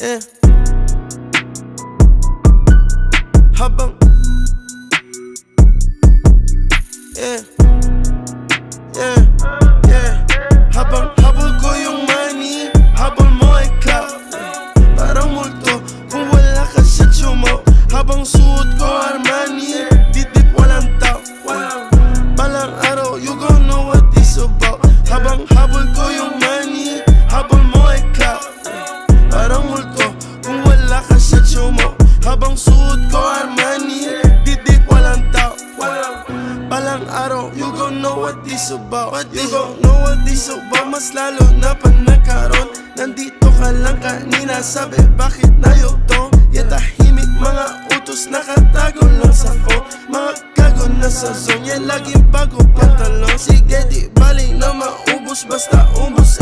Yeah. Habang yeah. Habang habol ko yung money, habol mo ay clout. Parang multo kung wala ka sa tsumo. Habang suot ko Armani, didip walang tao. Balang araw, you gon' know what this about. Habang habol ko yung money, habol mo ay clout. Parang multo kung wala ka sa tsumo. Habang suot ko Armani, didip walang tao. Balang araw, you gon' know what this about. You gon' know what this about. Mas lalo na pa nagkaroon. Nandito ka lang kanina, sabi bakit nayo to? Tahimik mga utos, nakatago lang sa phone. Mga gago na sa zone, laging bago pantalon. Sige di bali na maubos, basta ubos